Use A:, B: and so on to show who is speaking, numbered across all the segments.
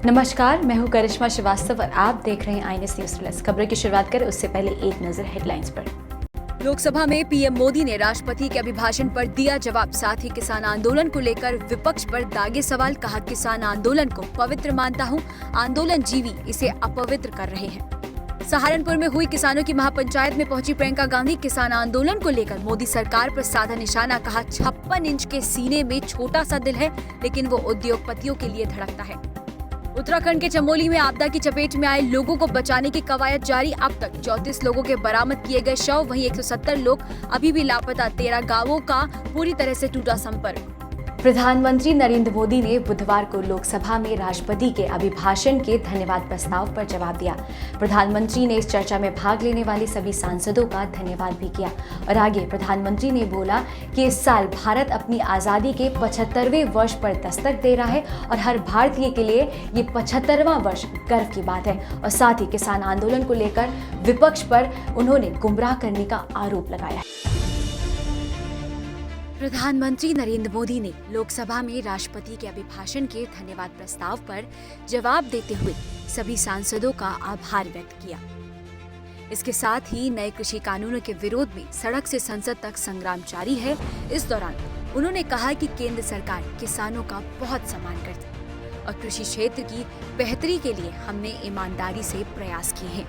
A: नमस्कार, मैं हूं करिश्मा श्रीवास्तव और आप देख रहे हैं INS न्यूज प्लस। खबरों की शुरुआत करें उससे पहले एक नजर हेडलाइंस पर।
B: लोकसभा में पीएम मोदी ने राष्ट्रपति के अभिभाषण पर दिया जवाब। साथ ही किसान आंदोलन को लेकर विपक्ष पर दागे सवाल। कहा, किसान आंदोलन को पवित्र मानता हूं, आंदोलन जीवी इसे अपवित्र कर रहे हैं। सहारनपुर में हुई किसानों की महापंचायत में पहुंची प्रियंका गांधी। किसान आंदोलन को लेकर मोदी सरकार पर साधा निशाना। कहा, 56 इंच के सीने में छोटा सा दिल है, लेकिन वो उद्योगपतियों के लिए धड़कता है। उत्तराखंड के चमोली में आपदा की चपेट में आए लोगों को बचाने की कवायद जारी। अब तक 34 लोगों के बरामद किए गए शव, वहीं 170 लोग अभी भी लापता। 13 गांवों का पूरी तरह से टूटा संपर्क।
A: प्रधानमंत्री नरेंद्र मोदी ने बुधवार को लोकसभा में राष्ट्रपति के अभिभाषण के धन्यवाद प्रस्ताव पर जवाब दिया। प्रधानमंत्री ने इस चर्चा में भाग लेने वाले सभी सांसदों का धन्यवाद भी किया और आगे प्रधानमंत्री ने बोला कि इस साल भारत अपनी आजादी के 75वें वर्ष पर दस्तक दे रहा है और हर भारतीय के लिए ये 75वां वर्ष गर्व की बात है। और साथ ही किसान आंदोलन को लेकर विपक्ष पर उन्होंने गुमराह करने का आरोप लगाया।
B: प्रधानमंत्री नरेंद्र मोदी ने लोकसभा में राष्ट्रपति के अभिभाषण के धन्यवाद प्रस्ताव पर जवाब देते हुए सभी सांसदों का आभार व्यक्त किया। इसके साथ ही नए कृषि कानूनों के विरोध में सड़क से संसद तक संग्राम जारी है। इस दौरान उन्होंने कहा कि केंद्र सरकार किसानों का बहुत सम्मान करती है और कृषि क्षेत्र की बेहतरी के लिए हमने ईमानदारी से प्रयास किए हैं।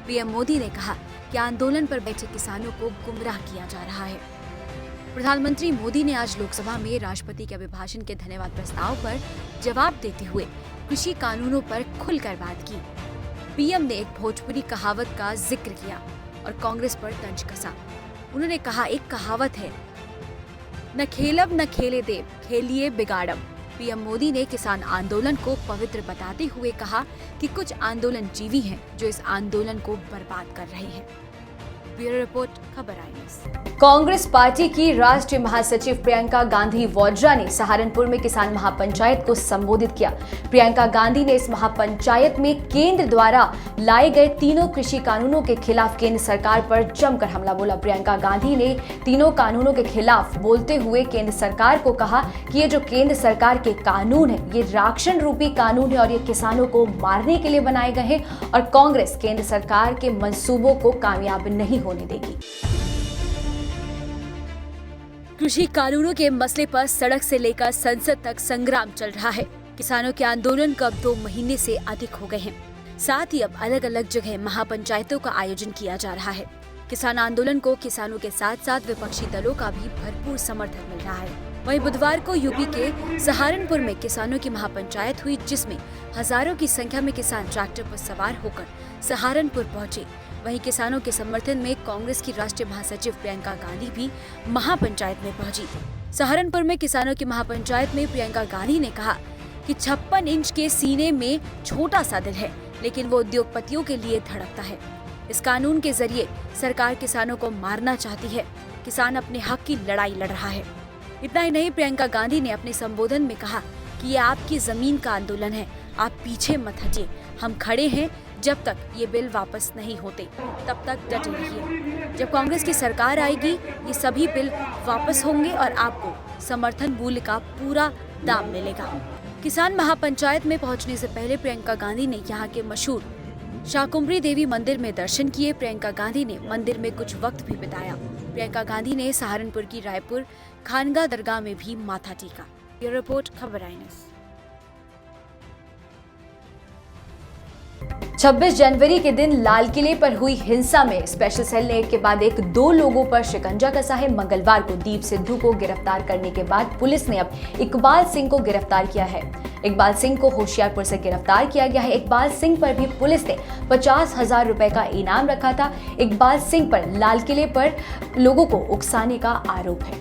B: पीएम मोदी ने कहा कि आंदोलन पर बैठे किसानों को गुमराह किया जा रहा है। प्रधानमंत्री मोदी ने आज लोकसभा में राष्ट्रपति के अभिभाषण के धन्यवाद प्रस्ताव पर जवाब देते हुए कृषि कानूनों पर खुलकर बात की। पीएम ने एक भोजपुरी कहावत का जिक्र किया और कांग्रेस पर तंज कसा। उन्होंने कहा, एक कहावत है, न खेलब न खेले देव, खेलिए बिगाड़म। पीएम मोदी ने किसान आंदोलन को पवित्र बताते हुए कहा कि कुछ आंदोलन जीवी हैं जो इस आंदोलन को बर्बाद कर रहे हैं। ब्यूरो रिपोर्ट, खबर INS।
A: कांग्रेस पार्टी की राष्ट्रीय महासचिव प्रियंका गांधी वाड्रा ने सहारनपुर में किसान महापंचायत को संबोधित किया। प्रियंका गांधी ने इस महापंचायत में केंद्र द्वारा लाए गए तीनों कृषि कानूनों के खिलाफ केंद्र सरकार पर जमकर हमला बोला। प्रियंका गांधी ने तीनों कानूनों के खिलाफ बोलते हुए केंद्र सरकार को कहा कि ये जो केंद्र सरकार के कानून है, ये राक्षस रूपी कानून है और ये किसानों को मारने के लिए बनाए गए हैं और कांग्रेस केंद्र सरकार के मंसूबों को कामयाब नहीं होने देगी।
B: कृषि कानूनों के मसले पर सड़क से लेकर संसद तक संग्राम चल रहा है। किसानों के आंदोलन को अब 2 महीने से अधिक हो गए हैं। साथ ही अब अलग अलग जगह महापंचायतों का आयोजन किया जा रहा है। किसान आंदोलन को किसानों के साथ साथ विपक्षी दलों का भी भरपूर समर्थन मिल रहा है। वहीं बुधवार को यूपी के सहारनपुर में किसानों की महापंचायत हुई, जिसमें हजारों की संख्या में किसान ट्रैक्टर पर सवार होकर सहारनपुर पहुंचे। वहीं किसानों के समर्थन में कांग्रेस की राष्ट्रीय महासचिव प्रियंका गांधी भी महापंचायत में पहुंची। सहारनपुर में किसानों की महापंचायत में प्रियंका गांधी ने कहा कि 56 इंच के सीने में छोटा सा दिल है, लेकिन वो उद्योगपतियों के लिए धड़कता है। इस कानून के जरिए सरकार किसानों को मारना चाहती है। किसान अपने हक की लड़ाई लड़ रहा है। इतना ही नहीं, प्रियंका गांधी ने अपने संबोधन में कहा कि ये आपकी जमीन का आंदोलन है, आप पीछे मत हटिए, हम खड़े हैं। जब तक ये बिल वापस नहीं होते तब तक डटे रहिए। जब कांग्रेस की सरकार आएगी, ये सभी बिल वापस होंगे और आपको समर्थन मूल्य का पूरा दाम मिलेगा। किसान महापंचायत में पहुंचने से पहले प्रियंका गांधी ने यहाँ के मशहूर शाकुंभरी देवी मंदिर में दर्शन किए। प्रियंका गांधी ने मंदिर में कुछ वक्त भी बिताया। प्रियंका गांधी ने सहारनपुर की रायपुर खानगा दरगाह में भी माथा टेका। ब्यूरो रिपोर्ट, खबर INS।
A: 26 जनवरी के दिन लाल किले पर हुई हिंसा में स्पेशल सेल ने एक के बाद एक 2 लोगों पर शिकंजा कसा है। मंगलवार को दीप सिद्धू को गिरफ्तार करने के बाद पुलिस ने अब इकबाल सिंह को गिरफ्तार किया है। इकबाल सिंह को होशियारपुर से गिरफ्तार किया गया है। इकबाल सिंह पर भी पुलिस ने 50,000 रुपए का इनाम रखा था। इकबाल सिंह पर लाल किले पर लोगों को उकसाने का आरोप है।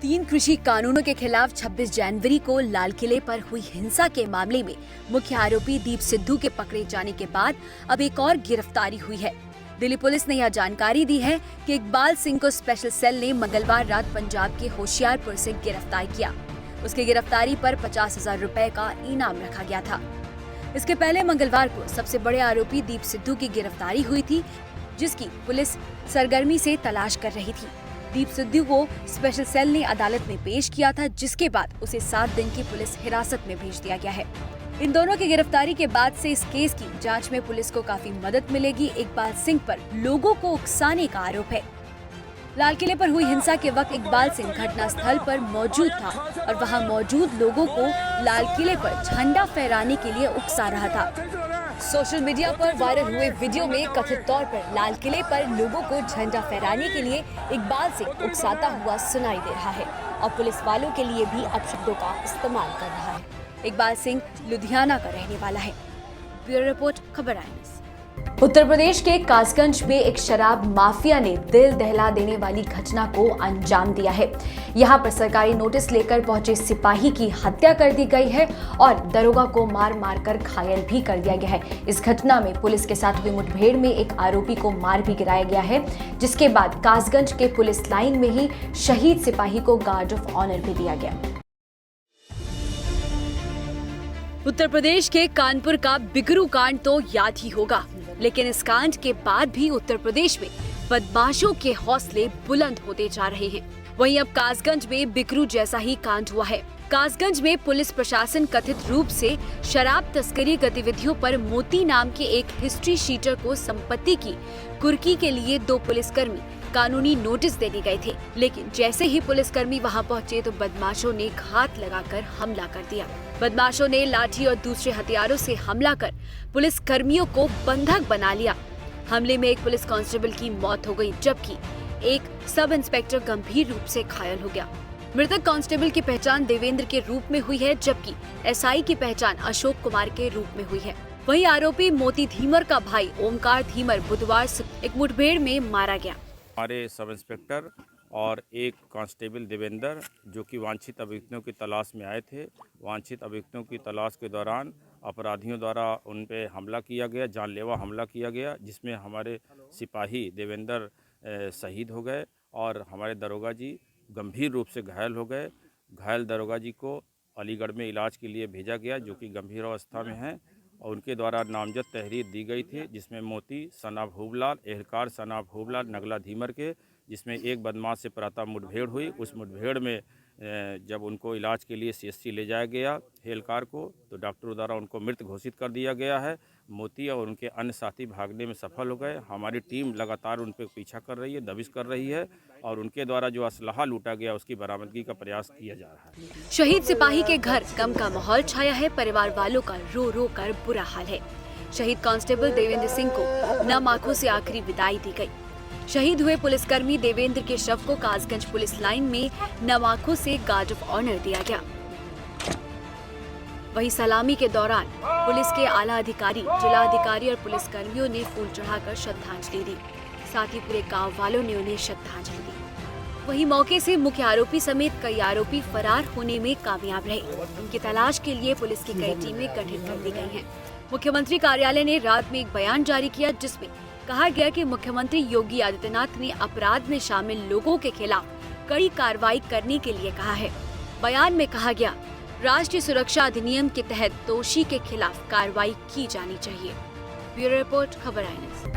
B: 3 कृषि कानूनों के खिलाफ 26 जनवरी को लाल किले पर हुई हिंसा के मामले में मुख्य आरोपी दीप सिद्धू के पकड़े जाने के बाद अब एक और गिरफ्तारी हुई है। दिल्ली पुलिस ने यह जानकारी दी है कि इकबाल सिंह को स्पेशल सेल ने मंगलवार रात पंजाब के होशियारपुर से गिरफ्तार किया। उसकी गिरफ्तारी पर 50,000 रुपए का इनाम रखा गया था। इसके पहले मंगलवार को सबसे बड़े आरोपी दीप सिद्धू की गिरफ्तारी हुई थी, जिसकी पुलिस सरगर्मी से तलाश कर रही थी। दीप सिद्धू को स्पेशल सेल ने अदालत में पेश किया था, जिसके बाद उसे 7 दिन की पुलिस हिरासत में भेज दिया गया है। इन दोनों की गिरफ्तारी के बाद से इस केस की जांच में पुलिस को काफी मदद मिलेगी। इकबाल सिंह पर लोगों को उकसाने का आरोप है। लाल किले पर हुई हिंसा के वक्त इकबाल सिंह घटना स्थल पर मौजूद था और वहां मौजूद लोगों को लाल किले पर झंडा फहराने के लिए उकसा रहा था। सोशल मीडिया पर वायरल हुए वीडियो में कथित तौर पर लाल किले पर लोगों को झंडा फहराने के लिए इकबाल सिंह उकसाता हुआ सुनाई दे रहा है और पुलिस वालों के लिए भी अपशब्दों का इस्तेमाल कर रहा है। इकबाल सिंह लुधियाना का रहने वाला है। ब्यूरो रिपोर्ट, खबर INS।
A: उत्तर प्रदेश के कासगंज में एक शराब माफिया ने दिल दहला देने वाली घटना को अंजाम दिया है। यहां पर सरकारी नोटिस लेकर पहुंचे सिपाही की हत्या कर दी गई है और दरोगा को मार मार कर घायल भी कर दिया गया है। इस घटना में पुलिस के साथ हुई मुठभेड़ में एक आरोपी को मार भी गिराया गया है, जिसके बाद कासगंज के पुलिस लाइन में ही शहीद सिपाही को गार्ड ऑफ ऑनर भी दिया गया।
B: उत्तर प्रदेश के कानपुर का बिकरू कांड तो याद ही होगा, लेकिन इस कांड के बाद भी उत्तर प्रदेश में बदमाशों के हौसले बुलंद होते जा रहे हैं। वहीं अब कासगंज में बिकरू जैसा ही कांड हुआ है। कासगंज में पुलिस प्रशासन कथित रूप से शराब तस्करी गतिविधियों पर मोती नाम के एक हिस्ट्री शीटर को संपत्ति की कुर्की के लिए 2 पुलिसकर्मी कानूनी नोटिस देने गए थे, लेकिन जैसे ही पुलिसकर्मी वहां पहुंचे तो बदमाशों ने घात लगाकर हमला कर दिया। बदमाशों ने लाठी और दूसरे हथियारों से हमला कर पुलिस कर्मियों को बंधक बना लिया। हमले में एक पुलिस कांस्टेबल की मौत हो गई, जबकि एक सब इंस्पेक्टर गंभीर रूप से घायल हो गया। मृतक कांस्टेबल की पहचान देवेंद्र के रूप में हुई है, जबकि SI की पहचान अशोक कुमार के रूप में हुई है। वहीं आरोपी मोती धीमर का भाई ओमकार धीमर बुधवार एक मुठभेड़ में मारा गया।
C: हमारे सब इंस्पेक्टर और एक कांस्टेबल देवेंद्र जो कि वांछित अभियुक्तों की तलाश में आए थे, वांछित अभियुक्तों की तलाश के दौरान अपराधियों द्वारा उन पे हमला किया गया, जानलेवा हमला किया गया, जिसमें हमारे सिपाही देवेंद्र शहीद हो गए और हमारे दरोगा जी गंभीर रूप से घायल हो गए। घायल दरोगा जी को अलीगढ़ में इलाज के लिए भेजा गया, जो कि गंभीर अवस्था में हैं और उनके द्वारा नामजद तहरीर दी गई थी, जिसमें मोती सना भूबलाल, एहलकार सना भूबलाल नगला धीमर के, जिसमें एक बदमाश से प्रातः मुठभेड़ हुई। उस मुठभेड़ में जब उनको इलाज के लिए CSC ले जाया गया एहलकार को, तो डॉक्टरों द्वारा उनको मृत घोषित कर दिया गया है। मोती और उनके अन्य साथी भागने में सफल हो गए। हमारी टीम लगातार उन पर पीछा कर रही है, दबिश कर रही है और उनके द्वारा जो असलहा लूटा गया उसकी बरामदगी का प्रयास किया जा रहा है।
B: शहीद सिपाही के घर गम का माहौल छाया है। परिवार वालों का रो रो कर बुरा हाल है। शहीद कांस्टेबल देवेंद्र सिंह को नम आंखों से आखिरी विदाई दी गई। शहीद हुए पुलिसकर्मी देवेंद्र के शव को कासगंज पुलिस लाइन में नम आंखों से गार्ड ऑफ ऑनर दिया गया। वहीं सलामी के दौरान पुलिस के आला अधिकारी, जिला अधिकारी और पुलिसकर्मियों ने फूल चढ़ाकर श्रद्धांजलि दी। साथ ही पूरे गांव वालों ने उन्हें श्रद्धांजलि दी। वहीं मौके से मुख्य आरोपी समेत कई आरोपी फरार होने में कामयाब रहे। उनकी तलाश के लिए पुलिस की कई टीमें गठित कर दी गई हैं। मुख्यमंत्री कार्यालय ने रात में एक बयान जारी किया, जिसमें कहा गया कि मुख्यमंत्री योगी आदित्यनाथ ने अपराध में शामिल लोगों के खिलाफ कड़ी कार्रवाई करने के लिए कहा है। बयान में कहा गया, राष्ट्रीय सुरक्षा अधिनियम के तहत दोषी के खिलाफ कार्रवाई की जानी चाहिए। ब्यूरो रिपोर्ट, खबर INS।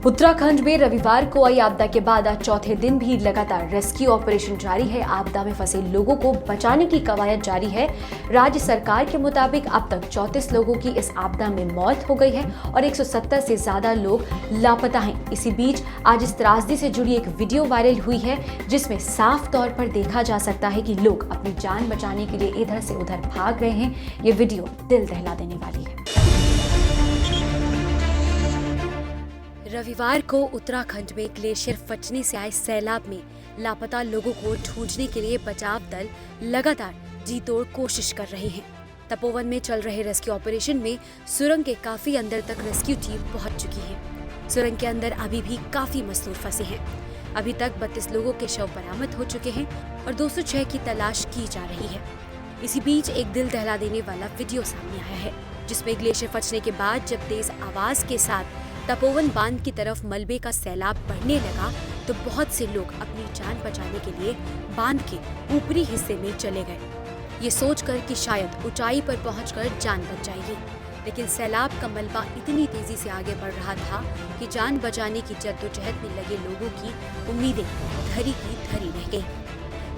A: उत्तराखंड में रविवार को आई आपदा के बाद आज चौथे दिन भी लगातार रेस्क्यू ऑपरेशन जारी है। आपदा में फंसे लोगों को बचाने की कवायद जारी है। राज्य सरकार के मुताबिक अब तक 34 लोगों की इस आपदा में मौत हो गई है और 170 से ज्यादा लोग लापता हैं। इसी बीच आज इस त्रासदी से जुड़ी एक वीडियो वायरल हुई है, जिसमें साफ तौर पर देखा जा सकता है कि लोग अपनी जान बचाने के लिए इधर से उधर भाग रहे हैं। ये वीडियो दिल दहला देने वाली है।
B: रविवार को उत्तराखंड में ग्लेशियर फटने से आए सैलाब में लापता लोगों को ढूंढने के लिए बचाव दल लगातार जी तोड़ कोशिश कर रहे हैं। तपोवन में चल रहे रेस्क्यू ऑपरेशन में सुरंग के काफी अंदर तक रेस्क्यू टीम पहुंच चुकी है। सुरंग के अंदर अभी भी काफी मजदूर फंसे हैं। अभी तक 32 लोगों के शव बरामद हो चुके हैं और 206 की तलाश की जा रही है। इसी बीच एक दिल दहला देने वाला वीडियो सामने आया है, जिसमें ग्लेशियर फटने के बाद जब तेज आवाज के साथ तपोवन बांध की तरफ मलबे का सैलाब बढ़ने लगा तो बहुत से लोग अपनी जान बचाने के लिए बांध के ऊपरी हिस्से में चले गए, ये सोचकर कि शायद ऊंचाई पर पहुंचकर जान बच जाएगी। लेकिन सैलाब का मलबा इतनी तेजी से आगे बढ़ रहा था कि जान बचाने की जद्दोजहद में लगे लोगों की उम्मीदें धरी की धरी रह गई।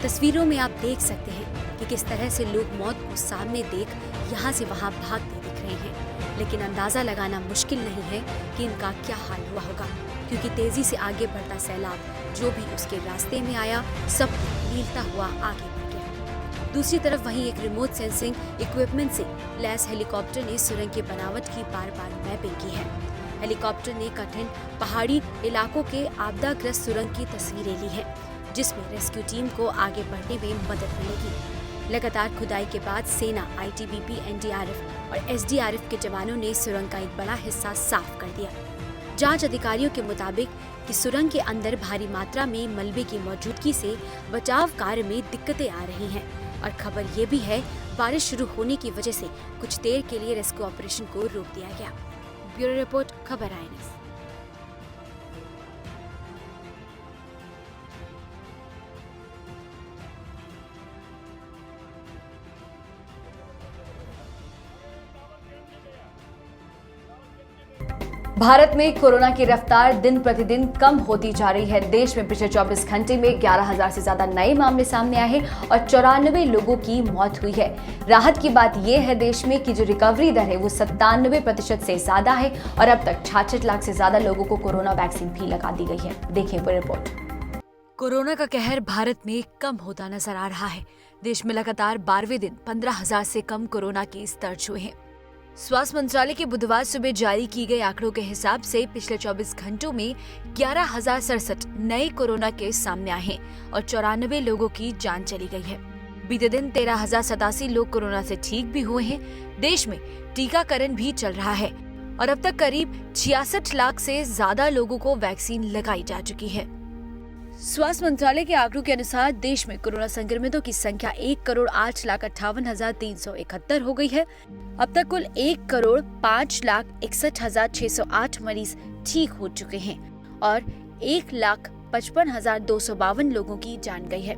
B: तस्वीरों में आप देख सकते हैं कि किस तरह से लोग मौत को सामने देख यहाँ से वहाँ भागते दिख रहे हैं, लेकिन अंदाजा लगाना मुश्किल नहीं है कि इनका क्या हाल हुआ होगा, क्योंकि तेजी से आगे बढ़ता सैलाब जो भी उसके रास्ते में आया सब लीलता हुआ आगे बढ़ गया। दूसरी तरफ वहीं एक रिमोट सेंसिंग इक्विपमेंट से लैस हेलीकॉप्टर ने सुरंग की बनावट की बार-बार मैपिंग की है। हेलीकॉप्टर ने कठिन पहाड़ी इलाकों के आपदाग्रस्त सुरंग की तस्वीरें ली है, जिसमें रेस्क्यू टीम को आगे बढ़ने में मदद मिलेगी। लगातार खुदाई के बाद सेना, ITBP, NDRF और SDRF के जवानों ने सुरंग का एक बड़ा हिस्सा साफ कर दिया। जांच अधिकारियों के मुताबिक कि सुरंग के अंदर भारी मात्रा में मलबे की मौजूदगी से बचाव कार्य में दिक्कतें आ रही हैं और खबर ये भी है बारिश शुरू होने की वजह से कुछ देर के लिए रेस्क्यू ऑपरेशन को रोक दिया गया। ब्यूरो रिपोर्ट, खबर INS।
A: भारत में कोरोना की रफ्तार दिन प्रतिदिन कम होती जा रही है। देश में पिछले 24 घंटे में 11,000 से ज्यादा नए मामले सामने आए हैं और 94 लोगों की मौत हुई है। राहत की बात यह है देश में कि जो रिकवरी दर है वो 97% से ज्यादा है और अब तक 66 लाख से ज्यादा लोगों को कोरोना वैक्सीन भी लगा दी गई है। देखिए वो रिपोर्ट।
B: कोरोना का कहर भारत में कम होता नजर आ रहा है। देश में लगातार 12वें दिन 15,000 से कम कोरोना केस दर्ज हुए हैं। स्वास्थ्य मंत्रालय के बुधवार सुबह जारी की गई आंकड़ों के हिसाब से पिछले 24 घंटों में 11,067 नए कोरोना केस सामने आए हैं और 94 लोगों की जान चली गई है। बीते दिन 13,087 लोग कोरोना से ठीक भी हुए हैं। देश में टीकाकरण भी चल रहा है और अब तक करीब 66 लाख से ज्यादा लोगों को वैक्सीन लगाई जा चुकी है। स्वास्थ्य मंत्रालय के आंकड़ों के अनुसार देश में कोरोना संक्रमितों की संख्या 1,08,58,371 हो गई है। अब तक कुल 1,05,61,608 मरीज ठीक हो चुके हैं और 1,55,252 लोगों की जान गई है।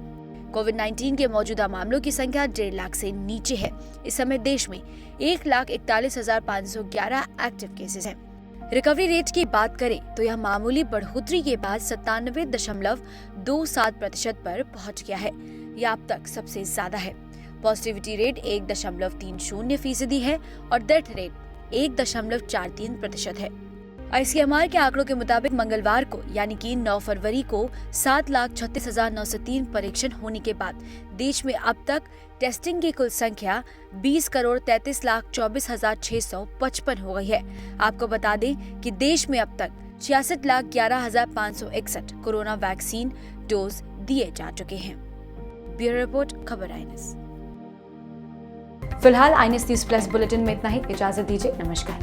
B: कोविड-19 के मौजूदा मामलों की संख्या 1.5 लाख से नीचे है। इस समय देश में 1,41,511 एक्टिव केसेस हैं। रिकवरी रेट की बात करें तो यह मामूली बढ़ोतरी के बाद 97.27% पर पहुंच गया है। यह अब तक सबसे ज्यादा है। पॉजिटिविटी रेट 1.30% है और डेथ रेट 1.43% है। ICMR के आंकड़ों के मुताबिक मंगलवार को यानी कि 9 फरवरी को 7,36,903 परीक्षण होने के बाद देश में अब तक टेस्टिंग की कुल संख्या 20,33,24,655 हो गई है। आपको बता दें कि देश में अब तक 66,11,561 कोरोना वैक्सीन डोज दिए जा चुके हैं। ब्यूरो रिपोर्ट, खबर INS।
A: फिलहाल INS न्यूज प्लस बुलेटिन में इतना ही। इजाजत दीजिए, नमस्कार।